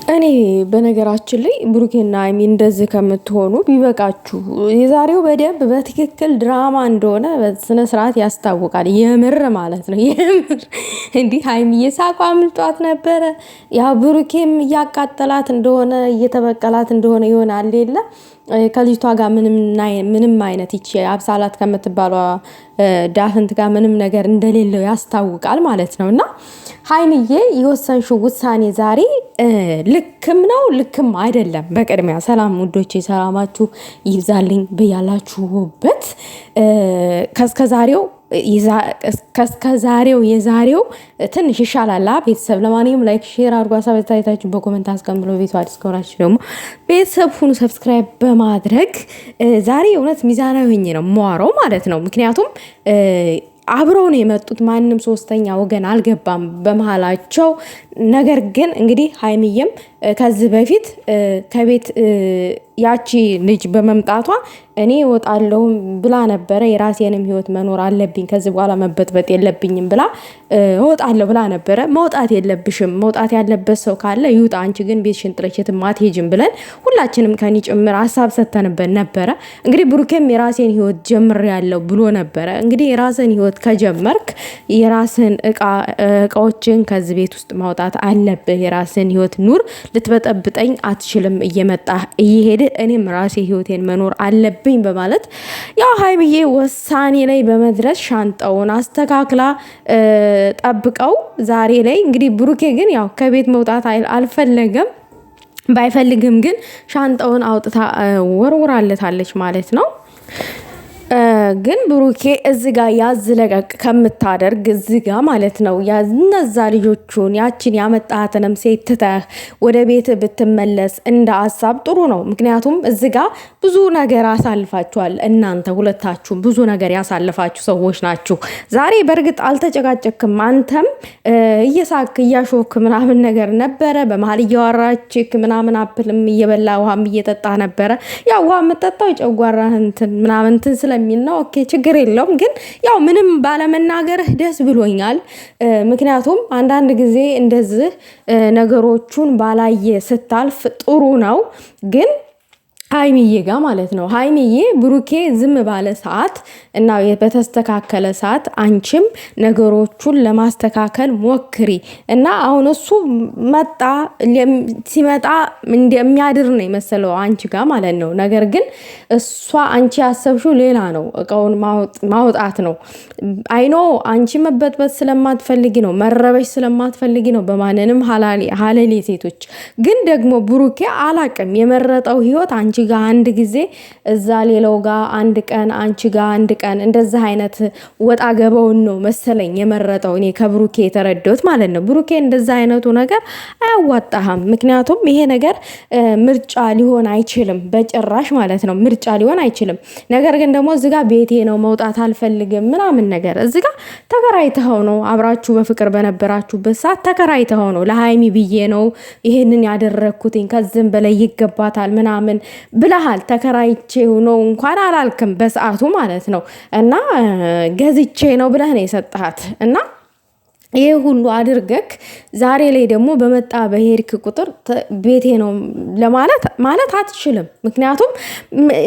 እኔ በነገራችን ላይ ብሩኬና ሀይሚ እንደዚህ ከምትሆኑ ቢበቃችሁ። የዛሬው በደንብ በትክክል ድራማ እንደሆነ በስነ ስርዓት ያስታውቃል። የምር ማለት ነው። የምር እንዲህ ሀይሚዬ ሳቋ አምልጧት ነበረ። ያ ብሩኬም እያቃጠላት እንደሆነ እየተበቀላት እንደሆነ ይሆናል የለ ከልጅቷ ጋር ምንም አይነት ይቺ አብሳላት ከምትባሏ ዳፍንት ጋር ምንም ነገር እንደሌለው ያስታውቃል ማለት ነው። እና ሀይሚዬ የወሰንሽው ውሳኔ ዛሬ ልክም ነው ልክም አይደለም። በቅድሚያ ሰላም ውዶቼ፣ ሰላማችሁ ይብዛልኝ በያላችሁበት። ከስከዛሬው የዛሬው ትንሽ ይሻላል ቤተሰብ። ለማንኛውም ላይክ ሼር አድርጓ ሰብስክራይባችሁ በኮሜንት አስቀምጡ። ቤቱ አዲስ ከሆናችሁ ደግሞ ቤተሰብ ሁኑ ሰብስክራይብ በማድረግ ዛሬ እውነት ሚዛናዊ ሆኜ ነው የማወራው ማለት ነው። ምክንያቱም አብረው ነው የመጡት። ማንም ሶስተኛ ወገን አልገባም በመሃላቸው። ነገር ግን እንግዲህ ሀይሚዬም ከዚህ በፊት ከቤት ያቺ ልጅ በመምጣቷ እኔ እወጣለሁ ብላ ነበረ። የራሴንም ህይወት መኖር አለብኝ ከዚህ በኋላ መበጥበጥ የለብኝም ብላ እወጣለሁ ብላ ነበረ። መውጣት የለብሽም፣ መውጣት ያለበት ሰው ካለ ይውጣ፣ አንቺ ግን ቤትሽን ጥለሽ የትም አትሄጂም ብለን ሁላችንም ከኒ ጭምር ሀሳብ ሰተንበት ነበረ። እንግዲህ ብሩኬም የራሴን ህይወት ጀምሬያለሁ ብሎ ነበረ። እንግዲህ የራስን ህይወት ከጀመርክ የራስን እቃዎችን ከዚህ ቤት ውስጥ ማውጣት አለብህ። የራስን ህይወት ኑር፣ ልትበጠብጠኝ አትችልም እየመጣ እየሄደ እኔም ራሴ ህይወቴን መኖር አለብኝ በማለት ያው ሀይሚዬ ውሳኔ ላይ በመድረስ ሻንጣውን አስተካክላ ጠብቀው ዛሬ ላይ እንግዲህ ብሩኬ ግን ያው ከቤት መውጣት አልፈለገም። ባይፈልግም ግን ሻንጣውን አውጥታ ወርውራለታለች ማለት ነው። ግን ብሩኬ እዚህ ጋር ያዝ ለቀቅ ከምታደርግ እዚህ ጋር ማለት ነው እነዛ ልጆቹን ያችን ያመጣትንም ሴት ትተህ ወደ ቤት ብትመለስ እንደ ሀሳብ ጥሩ ነው። ምክንያቱም እዚህ ጋር ብዙ ነገር አሳልፋችኋል። እናንተ ሁለታችሁም ብዙ ነገር ያሳልፋችሁ ሰዎች ናችሁ። ዛሬ በእርግጥ አልተጨቃጨክም። አንተም እየሳክ እያሾክ ምናምን ነገር ነበረ። በመሀል እያወራችክ ምናምን አፕልም እየበላ ውሃም እየጠጣ ነበረ። ያው ውሃ የምጠጣው የጨጓራህን ምናምን ስለሚል ነው። ኦኬ ችግር የለውም። ግን ያው ምንም ባለመናገርህ ደስ ብሎኛል። ምክንያቱም አንዳንድ ጊዜ እንደዚህ ነገሮቹን ባላየ ስታልፍ ጥሩ ነው። ግን ሀይሚዬ ጋር ማለት ነው ሀይሚዬ ብሩኬ ዝም ባለ ሰዓት እና በተስተካከለ ሰዓት አንቺም ነገሮቹን ለማስተካከል ሞክሪ እና አሁን እሱ ሲመጣ እንደሚያድር ነው የመሰለው አንቺ ጋር ማለት ነው። ነገር ግን አንቺ ያሰብሽው ሌላ ነው። እቃውን ማውጣት ነው። አይኖ አንቺ መበጥበጥ ስለማትፈልጊ ነው፣ መረበሽ ስለማትፈልጊ ነው በማንንም ሀለሌ ሴቶች። ግን ደግሞ ብሩኬ አላቅም የመረጠው ህይወት አንቺ ጋር አንድ ጊዜ እዛ ሌላው ጋር አንድ ቀን አንቺ ጋር አንድ ቀን እንደዚህ አይነት ወጣ ገባውን ነው መሰለኝ የመረጠው። እኔ ከብሩኬ የተረዳሁት ማለት ነው። ብሩኬ እንደዛ አይነቱ ነገር አያዋጣህም። ምክንያቱም ይሄ ነገር ምርጫ ሊሆን አይችልም በጭራሽ ማለት ነው። ምርጫ ሊሆን አይችልም። ነገር ግን ደግሞ እዚህ ጋር ቤቴ ነው መውጣት አልፈልግም ምናምን ነገር እዚህ ጋር ተከራይተኸው ነው። አብራችሁ በፍቅር በነበራችሁበት ሰዓት ተከራይተኸው ነው። ለሀይሚ ብዬ ነው ይሄንን ያደረግኩትኝ ከዚህም በላይ ይገባታል ምናምን ብለሃል። ተከራይቼ ነው እንኳን አላልክም በሰዓቱ ማለት ነው። እና ገዝቼ ነው ብለህ ነው የሰጠሃት እና ይሄ ሁሉ አድርገክ ዛሬ ላይ ደግሞ በመጣ በሄድክ ቁጥር ቤቴ ነው ማለት አትችልም። ምክንያቱም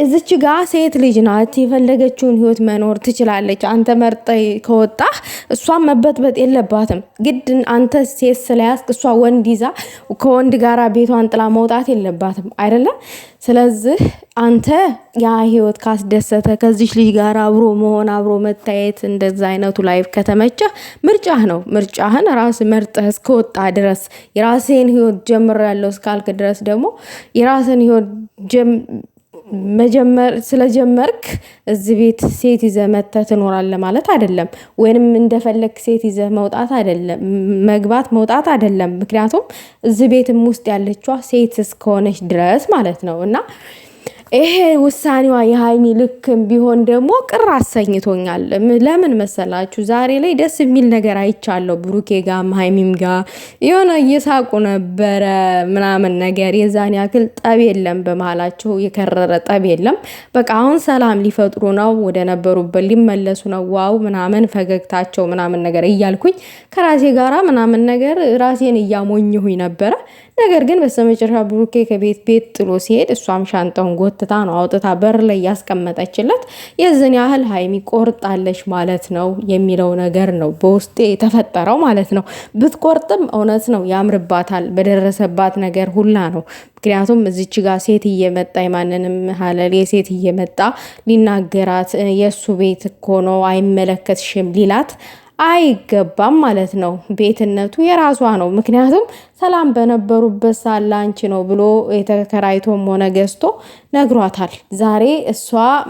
እዚች ጋር ሴት ልጅ ናት፣ የፈለገችውን ህይወት መኖር ትችላለች። አንተ መርጠህ ከወጣህ እሷን መበጥበጥ የለባትም። ግድ አንተ ሴት ስለያዝክ እሷ ወንድ ይዛ ከወንድ ጋራ ቤቷን ጥላ መውጣት የለባትም አይደለም። ስለዚህ አንተ ያ ህይወት ካስደሰተ ከዚች ልጅ ጋር አብሮ መሆን አብሮ መታየት እንደዛ አይነቱ ላይፍ ከተመቸህ ምርጫህ ነው። ምርጫህን ራስ መርጠህ እስከወጣ ድረስ የራስህን ህይወት ጀምሬያለሁ እስካልክ ድረስ ደግሞ የራስህን ህይወት መጀመር ስለጀመርክ እዚህ ቤት ሴት ይዘህ መተህ ትኖራለህ ማለት አይደለም። ወይንም እንደፈለክ ሴት ይዘህ መውጣት አይደለም፣ መግባት መውጣት አይደለም። ምክንያቱም እዚህ ቤትም ውስጥ ያለችዋ ሴት እስከሆነች ድረስ ማለት ነው። እና ይሄ ውሳኔዋ የሀይሚ ልክም ቢሆን ደግሞ ቅር አሰኝቶኛል። ለምን መሰላችሁ? ዛሬ ላይ ደስ የሚል ነገር አይቻለሁ። ብሩኬ ጋም ሀይሚም ጋር የሆነ እየሳቁ ነበረ ምናምን ነገር። የዛን ያክል ጠብ የለም በመሀላቸው፣ የከረረ ጠብ የለም። በቃ አሁን ሰላም ሊፈጥሩ ነው፣ ወደ ነበሩበት ሊመለሱ ነው። ዋው ምናምን ፈገግታቸው ምናምን ነገር እያልኩኝ ከራሴ ጋራ ምናምን ነገር ራሴን እያሞኝሁኝ ነበረ። ነገር ግን በስተመጨረሻ ብሩኬ ቤት ጥሎ ሲሄድ እሷም ሻንጣውን ጎትታ ነው አውጥታ በር ላይ ያስቀመጠችለት። የዝን ያህል ሀይሚ ቆርጣለች ማለት ነው የሚለው ነገር ነው በውስጤ የተፈጠረው ማለት ነው። ብትቆርጥም እውነት ነው ያምርባታል በደረሰባት ነገር ሁላ ነው። ምክንያቱም እዚች ጋር ሴት እየመጣ የማንንም ሀለል የሴት እየመጣ ሊናገራት የእሱ ቤት እኮ ነው አይመለከትሽም ሊላት አይገባም ማለት ነው። ቤትነቱ የራሷ ነው። ምክንያቱም ሰላም በነበሩበት ሳለ አንቺ ነው ብሎ የተከራይቶም ሆነ ገዝቶ ነግሯታል። ዛሬ እሷ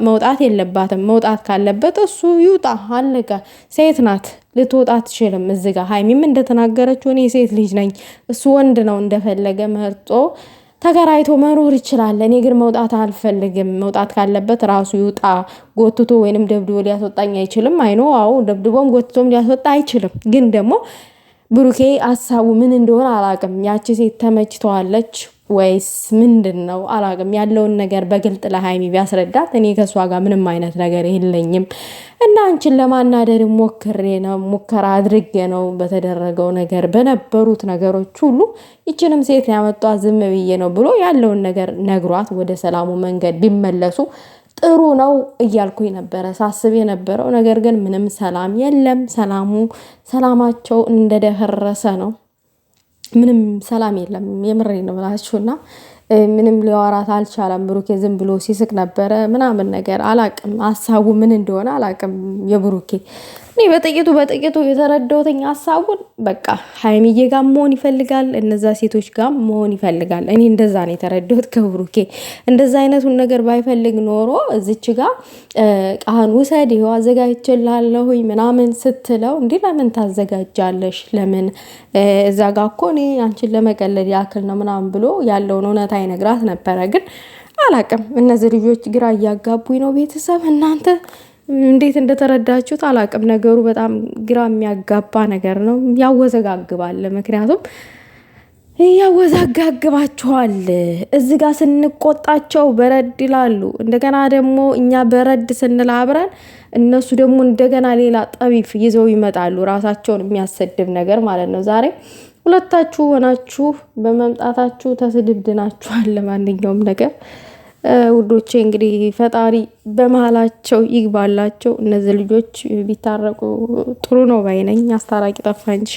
መውጣት የለባትም። መውጣት ካለበት እሱ ይውጣ፣ አለቀ። ሴት ናት፣ ልትወጣ አትችልም። እዚህ ጋር ሀይሚም እንደተናገረችው እኔ ሴት ልጅ ነኝ፣ እሱ ወንድ ነው፣ እንደፈለገ መርጦ ተከራይቶ መኖር ይችላል። እኔ ግን መውጣት አልፈልግም። መውጣት ካለበት ራሱ ይውጣ። ጎትቶ ወይንም ደብድቦ ሊያስወጣኝ አይችልም። አይኖ አዎ፣ ደብድቦም ጎትቶም ሊያስወጣ አይችልም። ግን ደግሞ ብሩኬ ሀሳቡ ምን እንደሆነ አላቅም። ያቺ ሴት ተመችተዋለች ወይስ ምንድን ነው አላቅም። ያለውን ነገር በግልጥ ለሀይሚ ቢያስረዳት እኔ ከእሷ ጋር ምንም አይነት ነገር የለኝም እና አንቺን ለማናደር ሙከራ አድርጌ ነው በተደረገው ነገር በነበሩት ነገሮች ሁሉ ይችንም ሴት ያመጧት ዝም ብዬ ነው ብሎ ያለውን ነገር ነግሯት ወደ ሰላሙ መንገድ ቢመለሱ ጥሩ ነው እያልኩኝ ነበረ ሳስብ የነበረው። ነገር ግን ምንም ሰላም የለም። ሰላማቸው እንደደፈረሰ ነው። ምንም ሰላም የለም። የምሬ ነው ብላችሁና ምንም ሊያወራት አልቻለም። ብሩኬ ዝም ብሎ ሲስቅ ነበረ ምናምን ነገር አላቅም። ሀሳቡ ምን እንደሆነ አላቅም የብሩኬ። እኔ በጥቂቱ የተረዳሁትኝ ሀሳቡን በቃ ሀይሚዬ ጋር መሆን ይፈልጋል፣ እነዛ ሴቶች ጋር መሆን ይፈልጋል። እኔ እንደዛ ነው የተረዳሁት ከብሩኬ። እንደዛ አይነቱን ነገር ባይፈልግ ኖሮ እዚች ጋር ቃህን ውሰድ ይኸው አዘጋጅቼልሃለሁኝ ምናምን ስትለው እንዲህ ለምን ታዘጋጃለሽ? ለምን እዛ ጋር እኮ እኔ አንቺን ለመቀለድ ያክል ነው ምናምን ብሎ ያለውን እውነታ ይነግራት ነበረ። ግን አላቅም፣ እነዚህ ልጆች ግራ እያጋቡኝ ነው። ቤተሰብ እናንተ እንዴት እንደተረዳችሁት አላቅም። ነገሩ በጣም ግራ የሚያጋባ ነገር ነው፣ ያወዘጋግባል። ምክንያቱም ያወዛጋግባቸዋል። እዚ ጋር ስንቆጣቸው በረድ ይላሉ። እንደገና ደግሞ እኛ በረድ ስንል አብረን እነሱ ደግሞ እንደገና ሌላ ጠቢፍ ይዘው ይመጣሉ። ራሳቸውን የሚያሰድብ ነገር ማለት ነው። ዛሬ ሁለታችሁ ሆናችሁ በመምጣታችሁ ተስድብድናችኋል። ለማንኛውም ነገር ውዶቼ እንግዲህ ፈጣሪ በመሀላቸው ይግባላቸው። እነዚህ ልጆች ቢታረቁ ጥሩ ነው ባይነኝ። አስታራቂ ጠፋ እንጂ